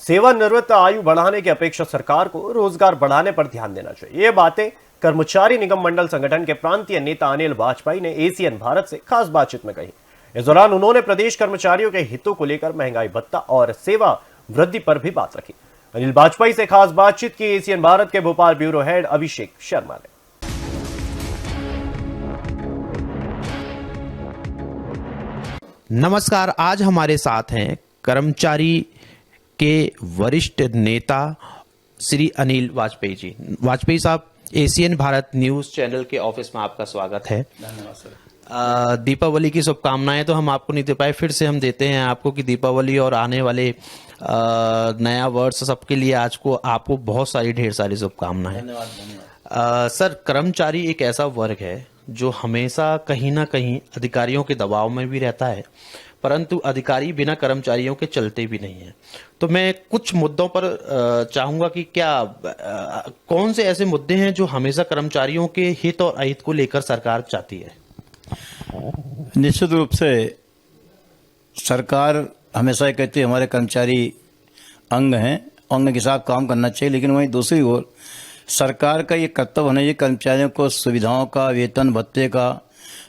सेवानिवृत्त आयु बढ़ाने की अपेक्षा सरकार को रोजगार बढ़ाने पर ध्यान देना चाहिए। ये बातें कर्मचारी निगम मंडल संगठन के प्रांतीय नेता अनिल वाजपेयी ने एसीएन भारत से खास बातचीत में कही। इस दौरान उन्होंने प्रदेश कर्मचारियों के हितों को लेकर महंगाई भत्ता और सेवा वृद्धि पर भी बात रखी। अनिल वाजपेयी से खास बातचीत की एसीएन भारत के भोपाल ब्यूरो हेड अभिषेक शर्मा ने। नमस्कार, आज हमारे साथ हैं कर्मचारी के वरिष्ठ नेता श्री अनिल वाजपेयी जी। वाजपेयी साहब, एसीएन भारत न्यूज चैनल के ऑफिस में आपका स्वागत है। धन्यवाद सर। दीपावली की शुभकामनाएं तो हम आपको नहीं दे पाए, फिर से हम देते हैं आपको कि दीपावली और आने वाले नया वर्ष सबके लिए आज को आपको बहुत सारी ढेर सारी शुभकामनाएं। धन्यवाद। सर, कर्मचारी एक ऐसा वर्ग है जो हमेशा कहीं ना कहीं अधिकारियों के दबाव में भी रहता है, परंतु अधिकारी बिना कर्मचारियों के चलते भी नहीं है। तो मैं कुछ मुद्दों पर चाहूंगा कि क्या कौन से ऐसे मुद्दे हैं जो हमेशा कर्मचारियों के हित और अहित को लेकर सरकार चाहती है? निश्चित रूप से सरकार हमेशा ये कहती है हमारे कर्मचारी अंग हैं, अंग के साथ काम करना चाहिए, लेकिन वहीं दूसरी ओर सरकार का ये कर्तव्य होना चाहिए कर्मचारियों को सुविधाओं का, वेतन भत्ते का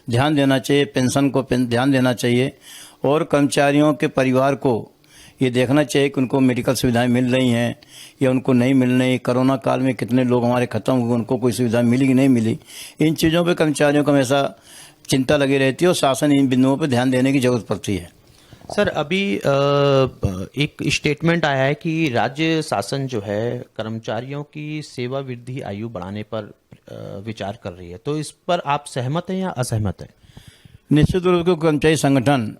ध्यान देना चाहिए, पेंशन को ध्यान देना चाहिए और कर्मचारियों के परिवार को ये देखना चाहिए कि उनको मेडिकल सुविधाएं मिल रही हैं या उनको नहीं मिल रही। कोरोना काल में कितने लोग हमारे खत्म हुए, उनको कोई सुविधा मिली कि नहीं मिली, इन चीज़ों पर कर्मचारियों को हमेशा चिंता लगी रहती है और शासन इन बिंदुओं पर ध्यान देने की जरूरत पड़ती है। सर, अभी एक स्टेटमेंट आया है कि राज्य शासन जो है कर्मचारियों की सेवा वृद्धि आयु बढ़ाने पर विचार कर रही है, तो इस पर आप सहमत हैं या असहमत हैं? निश्चित रूप से कर्मचारी संगठन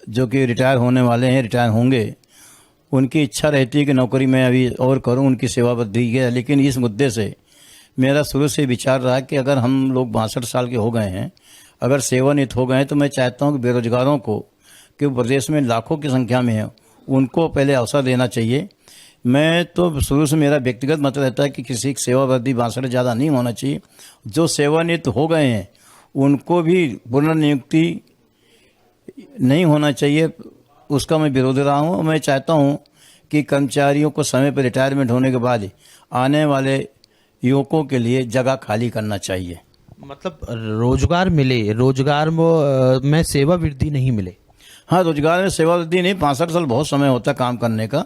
जो कि रिटायर होने वाले हैं, रिटायर होंगे, उनकी इच्छा रहती है कि नौकरी में अभी और करूं, उनकी सेवा वृद्धि है। लेकिन इस मुद्दे से मेरा शुरू से विचार रहा कि अगर हम लोग 62 साल के हो गए हैं, अगर सेवानिवृत्त हो गए हैं, तो मैं चाहता हूं कि बेरोजगारों को, कि प्रदेश में लाखों की संख्या में है, उनको पहले अवसर देना चाहिए। मैं तो शुरू से मेरा व्यक्तिगत मत रहता है कि किसी की सेवा वृद्धि 62 ज़्यादा नहीं होना चाहिए। जो सेवानिवृत्त हो गए हैं उनको भी पुनर्नियुक्ति नहीं होना चाहिए, उसका मैं विरोध रहा हूँ। मैं चाहता हूँ कि कर्मचारियों को समय पर रिटायरमेंट होने के बाद आने वाले युवकों के लिए जगह खाली करना चाहिए। मतलब रोजगार मिले, रोजगार में सेवा वृद्धि नहीं मिले। हाँ, रोजगार में सेवा वृद्धि नहीं, 65 साल बहुत समय होता है काम करने का,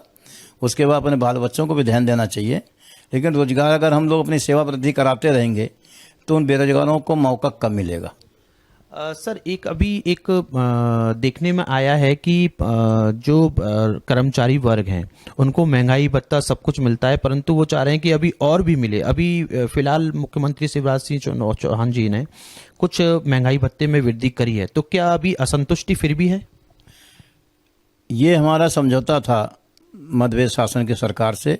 उसके बाद अपने बाल बच्चों को भी ध्यान देना चाहिए। लेकिन रोजगार अगर हम लोग अपनी सेवा वृद्धि कराते रहेंगे तो उन बेरोजगारों को मौका कब मिलेगा? सर, एक देखने में आया है कि जो कर्मचारी वर्ग हैं उनको महंगाई भत्ता सब कुछ मिलता है, परंतु वो चाह रहे हैं कि अभी और भी मिले। अभी फिलहाल मुख्यमंत्री शिवराज सिंह चौहान जी ने कुछ महंगाई भत्ते में वृद्धि करी है, तो क्या अभी असंतुष्टि फिर भी है? ये हमारा समझौता था मध्यप्रदेश शासन की सरकार से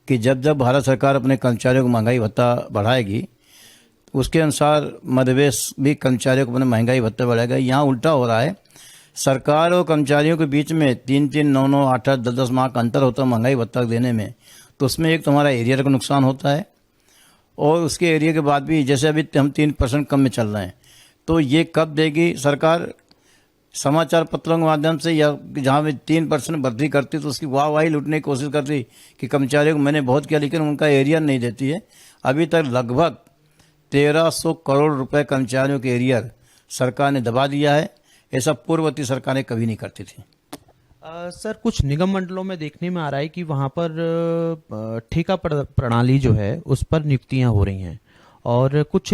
कि जब जब भारत सरकार अपने कर्मचारियों को महंगाई भत्ता बढ़ाएगी, उसके अनुसार मध्यप्रदेश भी कर्मचारियों को अपने महंगाई भत्ता बढ़ाएगा। यहाँ उल्टा हो रहा है, सरकार और कर्मचारियों के बीच में 3-3, 9-9, 8-8, 10-10 माह का अंतर होता है महंगाई भत्ता देने में। तो उसमें एक तो हमारा एरियर का नुकसान होता है और उसके एरिया के बाद भी जैसे अभी हम 3% कम में चल रहे हैं, तो ये कब देगी सरकार? समाचार पत्रों के माध्यम से या जहाँ भी 3% वृद्धि करती तो उसकी वाहवाही लूटने की कोशिश करती कि कर्मचारियों को मैंने बहुत किया, लेकिन उनका एरियर नहीं देती है। अभी तक लगभग 1300 करोड़ रुपए कर्मचारियों के एरियर सरकार ने दबा दिया है। ऐसा पूर्ववर्ती सरकारें कभी नहीं करती थी। सर, कुछ निगम मंडलों में देखने में आ रहा है कि वहाँ पर ठेका प्रणाली जो है उस पर नियुक्तियाँ हो रही हैं और कुछ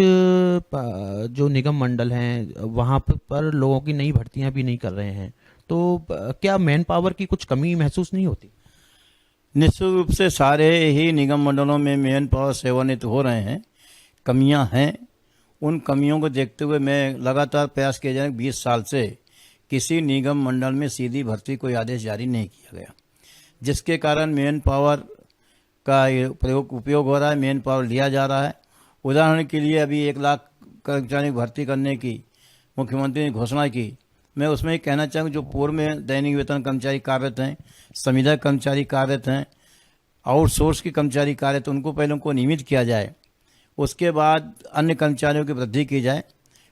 जो निगम मंडल हैं वहाँ पर लोगों की नई भर्तियाँ भी नहीं कर रहे हैं, तो क्या मैन पावर की कुछ कमी महसूस नहीं होती? निश्चित रूप से सारे ही निगम मंडलों में मैन पावर सेवानिवृत्त हो रहे हैं, कमियां हैं। उन कमियों को देखते हुए मैं लगातार प्रयास किए जा रहे हैं। 20 साल से किसी निगम मंडल में सीधी भर्ती कोई आदेश जारी नहीं किया गया, जिसके कारण मैन पावर का उपयोग हो रहा है, मैन पावर लिया जा रहा है। उदाहरण के लिए अभी 1 लाख कर्मचारी भर्ती करने की मुख्यमंत्री ने घोषणा की। मैं उसमें ये कहना चाहूँगा जो पूर्व में दैनिक वेतन कर्मचारी कार्यरत हैं, संविदा कर्मचारी कार्यरत हैं, आउटसोर्स के कर्मचारी कार्यरत, उनको पहले उनको नियमित किया जाए, उसके बाद अन्य कर्मचारियों की वृद्धि की जाए।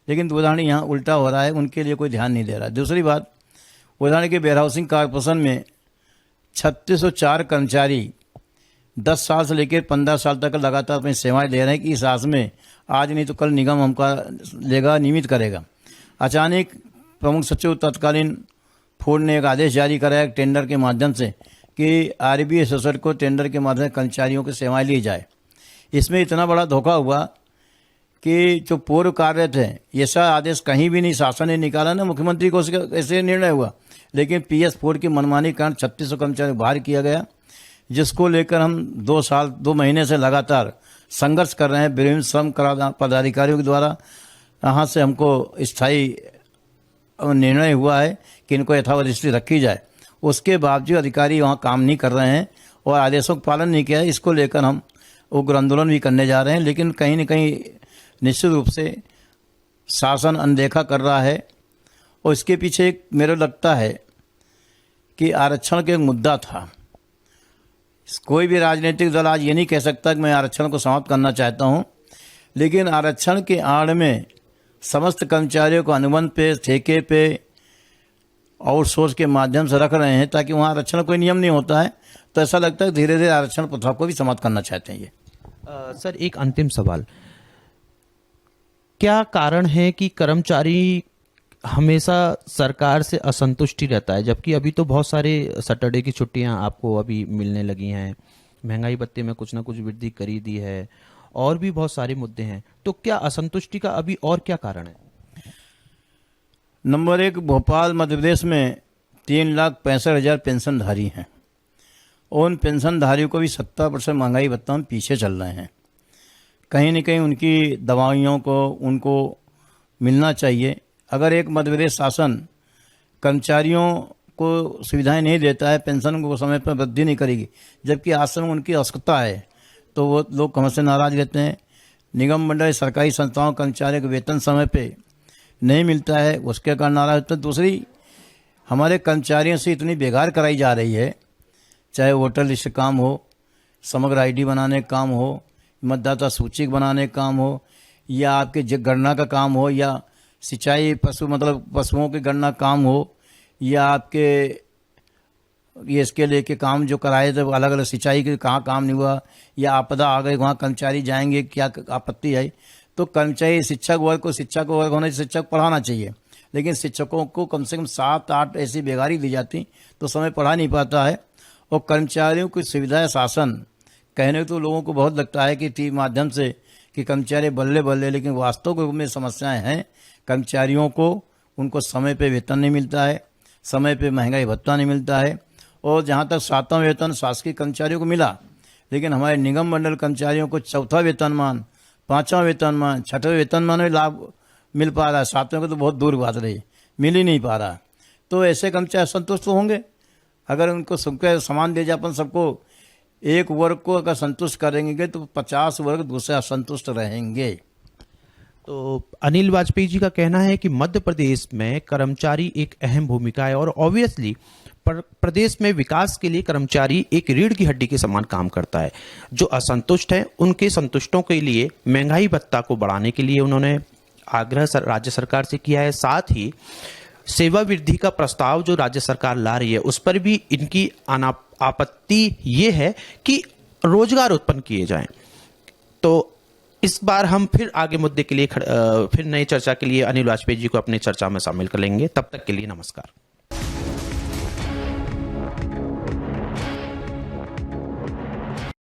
लेकिन उदाहरण यहाँ उल्टा हो रहा है, उनके लिए कोई ध्यान नहीं दे रहा है। दूसरी बात, उदाहरण के वेयर हाउसिंग कॉर्पोरेशन में 3604 कर्मचारी 10 साल से लेकर 15 साल तक लगातार अपनी सेवाएं दे रहे हैं कि इस आस में आज नहीं तो कल निगम हमका लेगा, नियमित करेगा। अचानक प्रमुख सचिव तत्कालीन फूड ने एक आदेश जारी कराया टेंडर के माध्यम से कि आरबी एसोसिएट को टेंडर के माध्यम से कर्मचारियों की सेवाएं ली जाए। इसमें इतना बड़ा धोखा हुआ कि जो पूर्व कार्य थे, ऐसा आदेश कहीं भी नहीं शासन ने निकाला, ना मुख्यमंत्री को ऐसे निर्णय हुआ, लेकिन पीएस फूड की मनमानी कारण 3600 कर्मचारी बाहर किया गया, जिसको लेकर हम 2 महीने से लगातार संघर्ष कर रहे हैं। विभिन्न श्रम पदाधिकारियों के द्वारा यहाँ से हमको स्थायी निर्णय हुआ है कि इनको यथावत स्थिति रखी जाए। उसके बावजूद अधिकारी वहाँ काम नहीं कर रहे हैं और आदेशों का पालन नहीं किया है। इसको लेकर हम उग्र आंदोलन भी करने जा रहे हैं, लेकिन कहीं न कहीं निश्चित रूप से शासन अनदेखा कर रहा है। और इसके पीछे एक मेरे लगता है कि आरक्षण का एक मुद्दा था। कोई भी राजनीतिक दल आज ये नहीं कह सकता कि मैं आरक्षण को समाप्त करना चाहता हूँ, लेकिन आरक्षण के आड़ में समस्त कर्मचारियों को अनुबंध पे, ठेके पे, आउटसोर्स के माध्यम से रख रहे हैं ताकि वहाँ आरक्षण कोई नियम नहीं होता है। तो ऐसा लगता है धीरे धीरे आरक्षण प्रथा को भी समाप्त करना चाहते हैं ये। सर, एक अंतिम सवाल, क्या कारण है कि कर्मचारी हमेशा सरकार से असंतुष्टि रहता है, जबकि अभी तो बहुत सारे सैटरडे की छुट्टियां आपको अभी मिलने लगी हैं, महंगाई भत्ते में कुछ ना कुछ वृद्धि करी दी है, और भी बहुत सारे मुद्दे हैं, तो क्या असंतुष्टि का अभी और क्या कारण है? नंबर 1, भोपाल मध्य प्रदेश में 3,65,000 पेंशनधारी हैं। उन पेंशनधारियों को भी 70% महंगाई भत्ता में पीछे चल रहे हैं। कहीं न कहीं उनकी दवाइयों को उनको मिलना चाहिए। अगर एक मध्य प्रदेश शासन कर्मचारियों को सुविधाएं नहीं देता है, पेंशन को समय पर वृद्धि नहीं करेगी, जबकि आश्रम में उनकी आवश्यकता है, तो वो लोग हमसे नाराज रहते हैं। निगम मंडल सरकारी संस्थाओं कर्मचारियों को वेतन समय पे नहीं मिलता है, उसके कारण नाराज होते हैं। दूसरी, हमारे कर्मचारियों से इतनी बेकार कराई जा रही है, चाहे वोटर लिस्ट काम हो, समग्र आईडी बनाने का काम हो, मतदाता सूची बनाने का काम हो, या आपके गणना का काम हो, या सिंचाई पशुओं की गणना काम हो, या आपके ये इसके लेके काम जो कराए थे अलग अलग सिंचाई के कहाँ काम नहीं हुआ, या आपदा आ गई वहाँ कर्मचारी जाएंगे, क्या आपत्ति है। तो कर्मचारी शिक्षक वर्ग होने से शिक्षक पढ़ाना चाहिए, लेकिन शिक्षकों को कम से कम 7-8 ऐसी बेगारी दी जाती तो समय पढ़ा नहीं पाता है। और कर्मचारियों की सुविधाएं शासन कहने तो लोगों को बहुत लगता है कि माध्यम से कि कर्मचारी बल्ले बल्ले, लेकिन वास्तव में समस्याएं हैं। कर्मचारियों को उनको समय पे वेतन नहीं मिलता है, समय पे महंगाई भत्ता नहीं मिलता है, और जहाँ तक 7वां वेतन शासकीय कर्मचारियों को मिला, लेकिन हमारे निगम मंडल कर्मचारियों को 4वां वेतनमान, 5वां वेतनमान, 6वें वेतनमान में लाभ मिल पा रहा है, 7वें को तो बहुत दूर बात रही, मिल ही नहीं पा रहा। तो ऐसे कर्मचारी संतुष्ट तो होंगे अगर उनको सबके समान दे जाए। अपन सबको एक वर्ग को अगर संतुष्ट करेंगे तो 50 वर्ग दूसरे असंतुष्ट रहेंगे। तो अनिल वाजपेयी जी का कहना है कि मध्य प्रदेश में कर्मचारी एक अहम भूमिका है, और ऑब्वियसली प्रदेश में विकास के लिए कर्मचारी एक रीढ़ की हड्डी के समान काम करता है। जो असंतुष्ट हैं उनके संतुष्टों के लिए महंगाई भत्ता को बढ़ाने के लिए उन्होंने आग्रह राज्य सरकार से किया है। साथ ही सेवा वृद्धि का प्रस्ताव जो राज्य सरकार ला रही है उस पर भी इनकी आपत्ति ये है कि रोजगार उत्पन्न किए जाएं। तो इस बार हम फिर आगे मुद्दे के लिए फिर नई चर्चा के लिए अनिल वाजपेयी जी को अपनी चर्चा में शामिल कर लेंगे। तब तक के लिए नमस्कार।